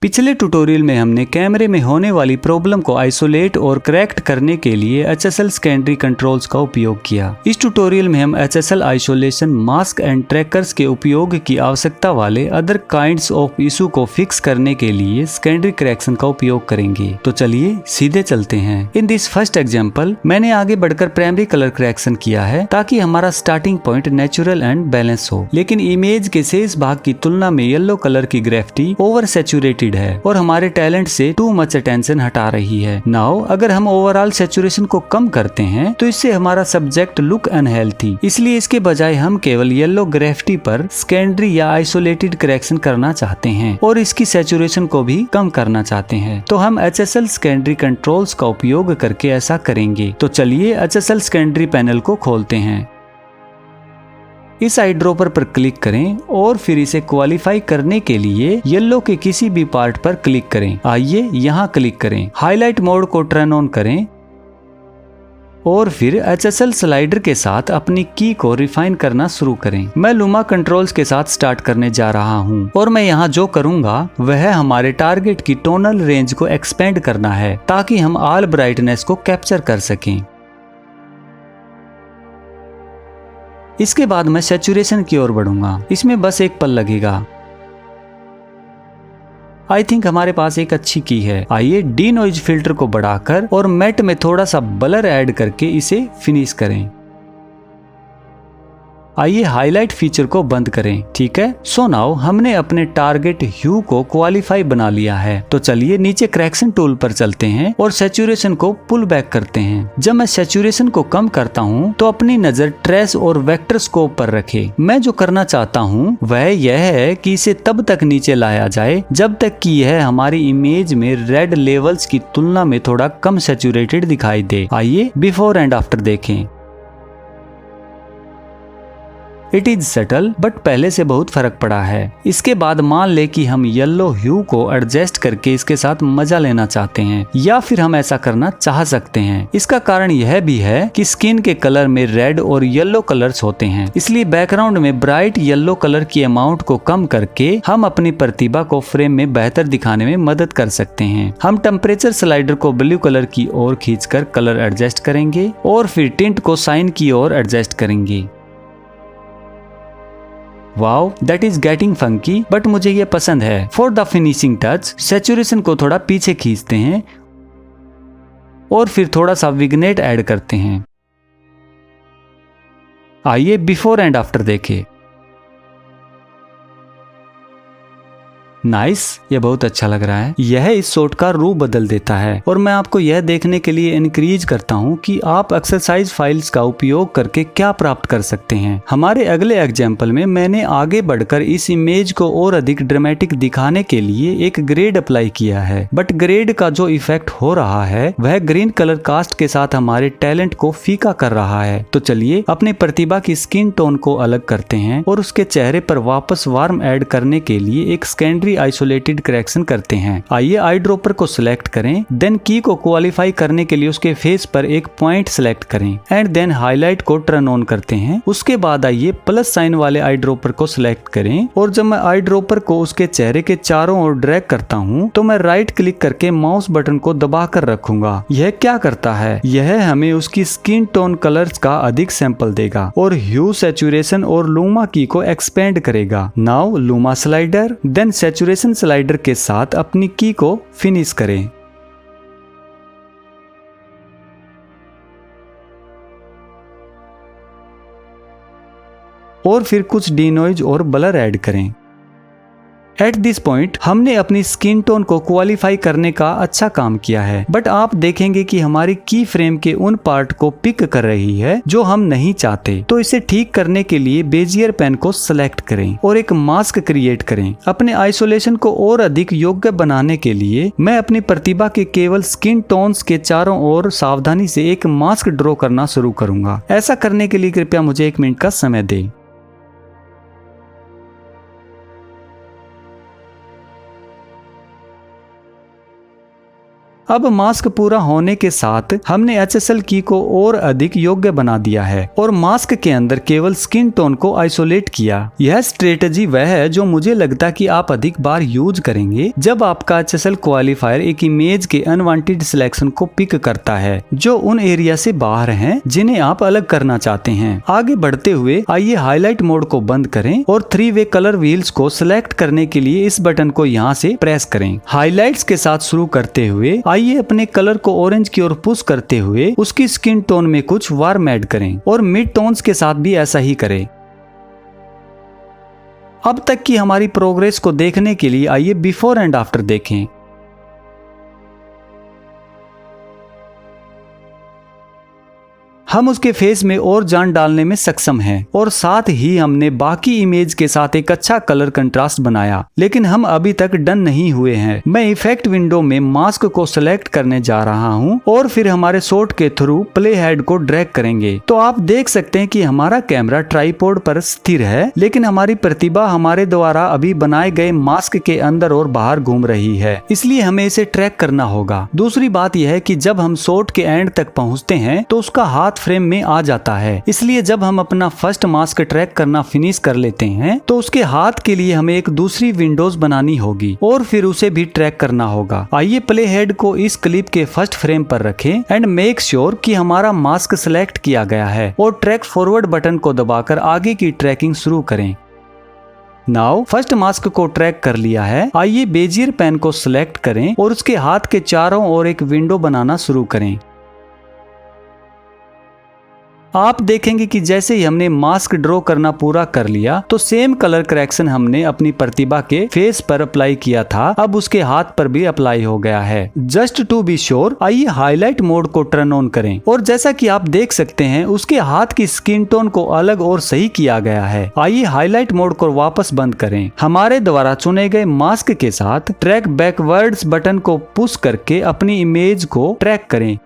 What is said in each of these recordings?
पिछले ट्यूटोरियल में हमने कैमरे में होने वाली प्रॉब्लम को आइसोलेट और करेक्ट करने के लिए HSL सेकेंडरी कंट्रोल्स का उपयोग किया। इस ट्यूटोरियल में हम HSL isolation mask and trackers के उपयोग की आवश्यकता वाले अदर काइंड्स ऑफ इशू को फिक्स करने के लिए सेकेंडरी करेक्शन का उपयोग करेंगे। तो चलिए सीधे चलते हैं। इन दिस फर्स्ट एग्जाम्पल मैंने आगे बढ़कर प्राइमरी कलर करेक्शन किया है ताकि हमारा starting point natural and balance हो, लेकिन इमेज के शेष भाग की तुलना में येलो कलर की ग्रेविटी ओवर सैचुरेटेड है और हमारे टैलेंट से टू मच अटेंशन हटा रही है। नाउ अगर हम ओवरऑल सैचुरेशन को कम करते हैं तो इससे हमारा सब्जेक्ट लुक अनहेल्थी, इसलिए इसके बजाय हम केवल येलो ग्रेविटी पर सेकेंडरी या आइसोलेटेड करेक्शन करना चाहते हैं और इसकी सैचुरेशन को भी कम करना चाहते हैं। तो हम HSL सेकेंडरी कंट्रोल्स का उपयोग करके ऐसा करेंगे। तो चलिए HSL सेकेंडरी पैनल को खोलते हैं। इस आई ड्रॉपर पर क्लिक करें और फिर इसे क्वालिफाई करने के लिए येलो के किसी भी पार्ट पर क्लिक करें। आइए यहाँ क्लिक करें, हाईलाइट मोड को टर्न ऑन करें और फिर HSL स्लाइडर के साथ अपनी की को रिफाइन करना शुरू करें। मैं लूमा कंट्रोल्स के साथ स्टार्ट करने जा रहा हूँ और मैं यहाँ जो करूँगा वह हमारे टारगेट की टोनल रेंज को एक्सपेंड करना है ताकि हम ऑल ब्राइटनेस को कैप्चर कर सकें। इसके बाद मैं सैचुरेशन की ओर बढ़ूंगा। इसमें बस एक पल लगेगा। आई थिंक हमारे पास एक अच्छी की है। आइए डी नॉइज फिल्टर को बढ़ाकर और मैट में थोड़ा सा ब्लर ऐड करके इसे फिनिश करें। आइए हाईलाइट फीचर को बंद करें। ठीक है, सो नाउ हमने अपने टारगेट ह्यू को क्वालिफाई बना लिया है। तो चलिए नीचे करेक्शन टूल पर चलते हैं और सैचुरेशन को पुल बैक करते हैं। जब मैं सैचुरेशन को कम करता हूं तो अपनी नजर ट्रेस और वेक्टर स्कोप पर रखें। मैं जो करना चाहता हूं वह यह है कि इसे तब तक नीचे लाया जाए जब तक कि यह हमारी इमेज में रेड लेवल्स की तुलना में थोड़ा कम सैचुरेटेड दिखाई दे। आइए बिफोर एंड आफ्टर देखें। इट इज सटल बट पहले से बहुत फर्क पड़ा है। इसके बाद मान ले कि हम येलो ह्यू को एडजस्ट करके इसके साथ मजा लेना चाहते हैं, या फिर हम ऐसा करना चाह सकते हैं। इसका कारण यह भी है कि स्किन के कलर में रेड और येलो कलर्स होते हैं, इसलिए बैकग्राउंड में ब्राइट येलो कलर की अमाउंट को कम करके हम अपनी प्रतिभा को फ्रेम में बेहतर दिखाने में मदद कर सकते हैं। हम टेम्परेचर स्लाइडर को ब्लू कलर की ओर खींचकर कलर एडजस्ट करेंगे और फिर टिंट को साइन की ओर एडजस्ट करेंगे। Wow, that is getting funky, but मुझे ये पसंद है। For the finishing touch saturation को थोड़ा पीछे खींचते हैं और फिर थोड़ा सा विग्नेट ऐड करते हैं। आइए बिफोर एंड आफ्टर देखें। नाइस, ये बहुत अच्छा लग रहा है। यह इस शॉट का रूप बदल देता है और मैं आपको यह देखने के लिए एनकरेज करता हूँ कि आप एक्सरसाइज फाइल्स का उपयोग करके क्या प्राप्त कर सकते हैं। हमारे अगले एग्जाम्पल में मैंने आगे बढ़कर इस इमेज को और अधिक ड्रामेटिक दिखाने के लिए एक ग्रेड अप्लाई किया है, बट ग्रेड का जो इफेक्ट हो रहा है वह ग्रीन कलर कास्ट के साथ हमारे टैलेंट को फीका कर रहा है। तो चलिए अपनी प्रतिभा की स्किन टोन को अलग करते हैं और उसके चेहरे पर वापस वार्म ऐड करने के लिए एक सेकेंडरी आइसोलेटेड करेक्शन करते हैं। आइए आई ड्रॉपर को सिलेक्ट करें, देन की को क्वालिफाई करने के लिए उसके फेस पर एक पॉइंट सिलेक्ट करें एंड देन हाईलाइट को टर्न ऑन करते हैं। उसके बाद आइए प्लस साइन वाले आई ड्रॉपर को सिलेक्ट करें और जब मैं आई ड्रॉपर को उसके चेहरे के चारों ओर ड्रैग करता हूं तो मैं राइट क्लिक करके माउस बटन को दबाकर रखूंगा। यह क्या करता है, यह हमें उसकी स्किन टोन कलर्स का अधिक सैंपल देगा और ह्यू, सैचुरेशन और लूमा की को एक्सपेंड करेगा। Now luma slider, then saturation slider के साथ अपनी की को फिनिश करें। और फिर कुछ डीनॉइज और ब्लर ऐड करें। एट दिस पॉइंट हमने अपनी स्किन टोन को क्वालिफाई करने का अच्छा काम किया है, बट आप देखेंगे कि हमारी की फ्रेम के उन पार्ट को पिक कर रही है जो हम नहीं चाहते। तो इसे ठीक करने के लिए बेजियर पेन को सिलेक्ट करें और एक मास्क क्रिएट करें। अपने आइसोलेशन को और अधिक योग्य बनाने के लिए मैं अपनी प्रतिभा के केवल स्किन टोन्स के चारों ओर सावधानी से एक मास्क ड्रॉ करना शुरू करूंगा। ऐसा करने के लिए कृपया मुझे 1 मिनट का समय दें। अब मास्क पूरा होने के साथ हमने HSL की को और अधिक योग्य बना दिया है और मास्क के अंदर केवल स्किन टोन को आइसोलेट किया। यह स्ट्रेटजी वह है जो मुझे लगता कि आप अधिक बार यूज करेंगे जब आपका HSL क्वालिफायर एक इमेज के अनवांटेड सिलेक्शन को पिक करता है जो उन एरिया से बाहर हैं जिन्हें आप अलग करना चाहते हैं। आगे बढ़ते हुए आइए हाईलाइट मोड को बंद करें और 3-वे कलर व्हील्स को सिलेक्ट करने के लिए इस बटन को यहाँ से प्रेस करें। हाइलाइट्स के साथ शुरू करते हुए आइए अपने कलर को ऑरेंज की ओर पुश करते हुए उसकी स्किन टोन में कुछ वार्म ऐड करें और मिड टोन्स के साथ भी ऐसा ही करें। अब तक की हमारी प्रोग्रेस को देखने के लिए आइए बिफोर एंड आफ्टर देखें। हम उसके फेस में और जान डालने में सक्षम हैं और साथ ही हमने बाकी इमेज के साथ एक अच्छा कलर कंट्रास्ट बनाया, लेकिन हम अभी तक डन नहीं हुए हैं। मैं इफेक्ट विंडो में मास्क को सिलेक्ट करने जा रहा हूं और फिर हमारे शॉट के थ्रू प्ले हेड को ड्रैग करेंगे। तो आप देख सकते हैं कि हमारा कैमरा ट्राइपॉड पर स्थिर है, लेकिन हमारी प्रतिभा हमारे द्वारा अभी बनाए गए मास्क के अंदर और बाहर घूम रही है, इसलिए हमें इसे ट्रैक करना होगा। दूसरी बात यह है कि जब हम शॉट के एंड तक पहुंचते हैं तो उसका हाथ फ्रेम में आ जाता है, इसलिए जब हम अपना फर्स्ट मास्क ट्रैक करना फिनिश कर लेते हैं तो उसके हाथ के लिए हमें एक दूसरी विंडोज बनानी होगी और फिर उसे भी ट्रैक करना होगा। आइए प्ले हेड को इस क्लिप के फर्स्ट फ्रेम पर रखें एंड मेक श्योर कि हमारा मास्क सिलेक्ट किया गया है और ट्रैक फॉरवर्ड बटन को दबाकर आगे की ट्रैकिंग शुरू करें। नाउ फर्स्ट मास्क को ट्रैक कर लिया है। आइए बेजियर पेन को सिलेक्ट करें और उसके हाथ के चारों ओर एक विंडो बनाना शुरू करें। आप देखेंगे कि जैसे ही हमने मास्क ड्रॉ करना पूरा कर लिया तो सेम कलर करेक्शन हमने अपनी प्रतिभा के फेस पर अप्लाई किया था, अब उसके हाथ पर भी अप्लाई हो गया है। जस्ट टू बी श्योर आइए हाईलाइट मोड को टर्न ऑन करें और जैसा कि आप देख सकते हैं उसके हाथ की स्किन टोन को अलग और सही किया गया है। आइए हाईलाइट मोड को वापस बंद करें। हमारे द्वारा चुने गए मास्क के साथ ट्रैक बैकवर्ड्स बटन को पुश करके अपनी इमेज को ट्रैक करें।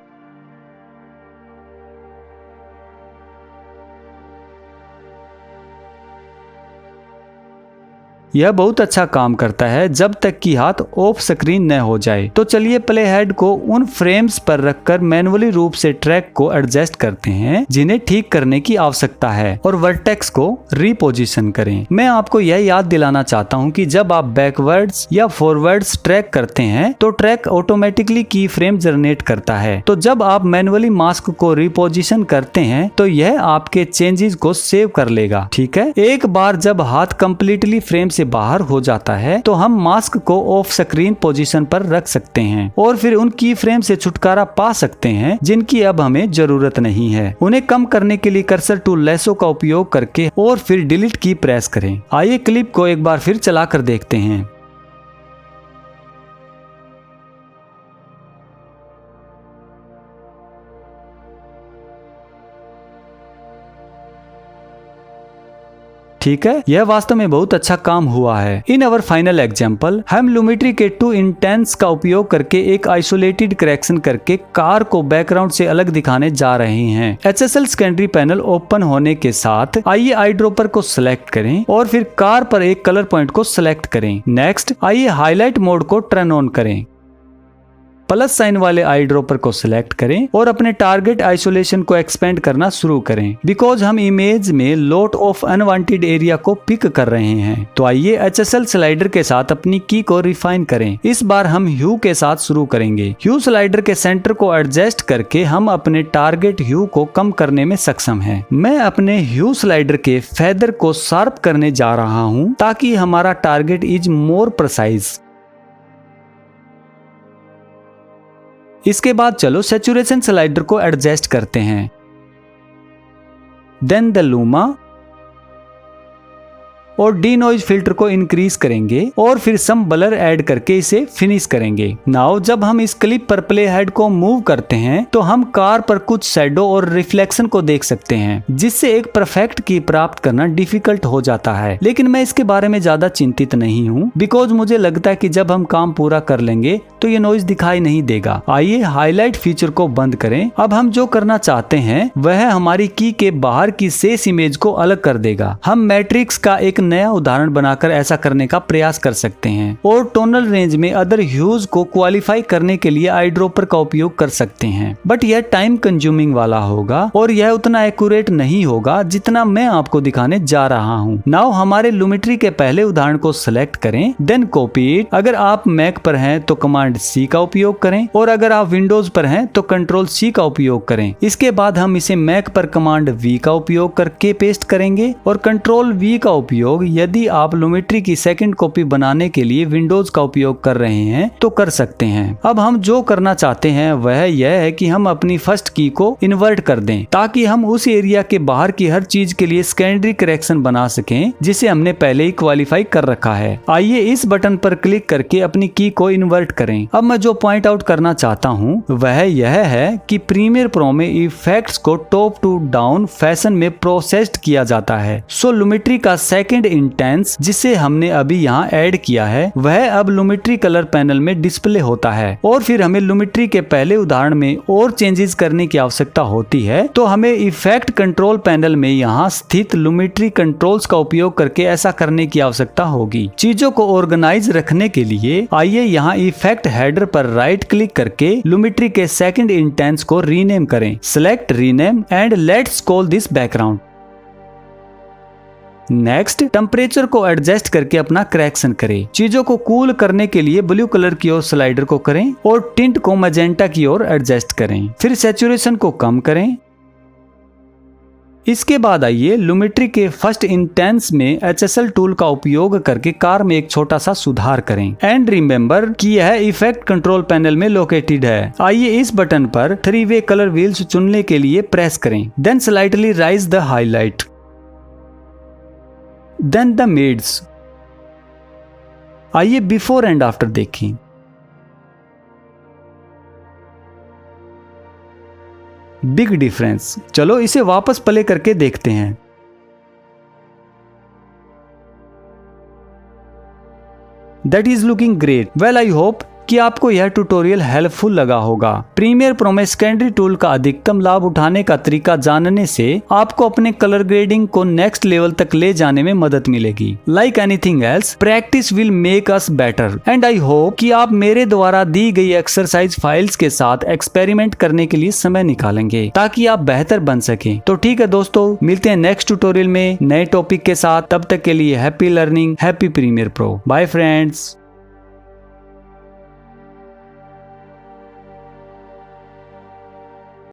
यह बहुत अच्छा काम करता है जब तक कि हाथ ऑफ स्क्रीन न हो जाए। तो चलिए प्ले हेड को उन फ्रेम्स पर रखकर मैनुअली रूप से ट्रैक को एडजस्ट करते हैं जिन्हें ठीक करने की आवश्यकता है और वर्टेक्स को रिपोजिशन करें। मैं आपको यह याद दिलाना चाहता हूं कि जब आप बैकवर्ड्स या फॉरवर्ड्स ट्रैक करते हैं तो ट्रैक ऑटोमेटिकली की फ्रेम जनरेट करता है। तो जब आप मैनुअली मास्क को रिपोजिशन करते हैं तो यह आपके चेंजेस को सेव कर लेगा। ठीक है, एक बार जब हाथ कंप्लीटली फ्रेम से बाहर हो जाता है तो हम मास्क को ऑफ स्क्रीन पोजीशन पर रख सकते हैं और फिर उन की फ्रेम से छुटकारा पा सकते हैं जिनकी अब हमें जरूरत नहीं है। उन्हें कम करने के लिए कर्सर टूल लैसो का उपयोग करके और फिर डिलीट की प्रेस करें। आइए क्लिप को एक बार फिर चलाकर देखते हैं। ठीक है, यह वास्तव में बहुत अच्छा काम हुआ है। इन अवर फाइनल एग्जाम्पल हम लूमेट्री के 2 इंटेंस का उपयोग करके एक आइसोलेटेड करेक्शन करके कार को बैकग्राउंड से अलग दिखाने जा रहे हैं। HSL सेकेंडरी पैनल ओपन होने के साथ आइए आई ड्रॉपर को सिलेक्ट करें और फिर कार पर एक कलर पॉइंट को सिलेक्ट करें। नेक्स्ट आइए हाईलाइट मोड को टर्न ऑन करें। प्लस साइन वाले आई ड्रॉपर को सिलेक्ट करें और अपने टारगेट आइसोलेशन को एक्सपेंड करना शुरू करें बिकॉज हम इमेज में लॉट ऑफ अनवांटेड एरिया को पिक कर रहे हैं। तो आइए HSL स्लाइडर के साथ अपनी की को रिफाइन करें। इस बार हम ह्यू के साथ शुरू करेंगे। ह्यू स्लाइडर के सेंटर को एडजस्ट करके हम अपने टारगेट ह्यू को कम करने में सक्षम हैं। मैं अपने ह्यू स्लाइडर के फेदर को शार्प करने जा रहा हूं ताकि हमारा टारगेट इज मोर प्रिसाइज। इसके बाद चलो सैचुरेशन स्लाइडर को एडजस्ट करते हैं। देन द लूमा और डी नॉइज फिल्टर को इंक्रीज करेंगे और फिर सम ब्लर ऐड करके इसे फिनिश करेंगे। नाउ जब हम इस क्लिप पर प्ले हेड को मूव करते हैं तो हम कार पर कुछ शैडो और रिफ्लेक्शन को देख सकते हैं जिससे एक परफेक्ट की प्राप्त करना डिफिकल्ट हो जाता है। लेकिन मैं इसके बारे में ज्यादा चिंतित नहीं हूँ बिकॉज मुझे लगता है कि जब हम काम पूरा कर लेंगे तो ये नॉइज दिखाई नहीं देगा। आइए हाईलाइट फीचर को बंद करें। अब हम जो करना चाहते हैं वह हमारी की के बाहर की शेष इमेज को अलग कर देगा। हम मैट्रिक्स का एक नया उदाहरण बनाकर ऐसा करने का प्रयास कर सकते हैं और टोनल रेंज में अदर ह्यूज को क्वालिफाई करने के लिए आई ड्रॉपर का उपयोग कर सकते हैं, बट यह टाइम कंज्यूमिंग वाला होगा और यह उतना एक्यूरेट नहीं होगा जितना मैं आपको दिखाने जा रहा हूँ। नाउ हमारे लुमेट्री के पहले उदाहरण को सिलेक्ट करें, देन कॉपी इट। अगर आप मैक पर हैं तो कमांड सी का उपयोग करें और अगर आप विंडोज पर हैं तो कंट्रोल सी का उपयोग करें। इसके बाद हम इसे मैक पर कमांड वी का उपयोग करके पेस्ट करेंगे और कंट्रोल वी का उपयोग यदि आप लुमेट्री की सेकंड कॉपी बनाने के लिए विंडोज का उपयोग कर रहे हैं तो कर सकते हैं। अब हम जो करना चाहते हैं वह यह है कि हम अपनी फर्स्ट की को इन्वर्ट कर दें ताकि हम उस एरिया के बाहर की हर चीज के लिए सेकेंडरी करेक्शन बना सकें जिसे हमने पहले ही क्वालिफाई कर रखा है। आइए इस बटन पर क्लिक करके अपनी की को इन्वर्ट करें। अब मैं जो पॉइंट आउट करना चाहता हूँ वह यह है कि प्रीमियर प्रो में इफेक्ट्स को टॉप टू डाउन फैशन में प्रोसेस्ड किया जाता है। सो लुमेट्री का सेकंड इंटेंस जिसे हमने अभी यहाँ ऐड किया है वह अब लुमेट्री कलर पैनल में डिस्प्ले होता है और फिर हमें लुमेट्री के पहले उदाहरण में और चेंजेस करने की आवश्यकता होती है तो हमें इफेक्ट कंट्रोल पैनल में यहाँ स्थित लुमेट्री कंट्रोल्स का उपयोग करके ऐसा करने की आवश्यकता होगी। चीजों को ऑर्गेनाइज रखने के लिए आइए यहाँ इफेक्ट हेडर पर राइट क्लिक करके लुमेट्री के सेकंड इंटेंस को रीनेम करें। Select rename and let's call this background. Next temperature को एडजस्ट करके अपना करेक्शन करें। चीजों को कूल करने के लिए ब्लू कलर की ओर स्लाइडर को करें और टिंट को मैजेंटा की ओर एडजस्ट करें। फिर सैचुरेशन को कम करें। इसके बाद आइए लुमेट्री के फर्स्ट इंटेंस में HSL टूल का उपयोग करके कार में एक छोटा सा सुधार करें एंड रिमेम्बर कि यह इफेक्ट कंट्रोल पैनल में लोकेटेड है। आइए इस बटन पर 3-वे कलर व्हील्स चुनने के लिए प्रेस करें, then slightly raise the highlight, then the mids. आइए बिफोर एंड आफ्टर देखें। Big difference. चलो इसे वापस प्ले करके देखते हैं। That is looking great. Well I hope कि आपको यह ट्यूटोरियल हेल्पफुल लगा होगा। प्रीमियर प्रो में सेकेंडरी टूल का अधिकतम लाभ उठाने का तरीका जानने से आपको अपने कलर ग्रेडिंग को नेक्स्ट लेवल तक ले जाने में मदद मिलेगी। Like anything else, practice will make us better and I hope कि आप मेरे द्वारा दी गई एक्सरसाइज फाइल्स के साथ एक्सपेरिमेंट करने के लिए समय निकालेंगे ताकि आप बेहतर बन सकें। तो ठीक है दोस्तों, मिलते हैं नेक्स्ट ट्यूटोरियल में नए टॉपिक के साथ। तब तक के लिए happy learning, happy Premiere Pro. Bye friends.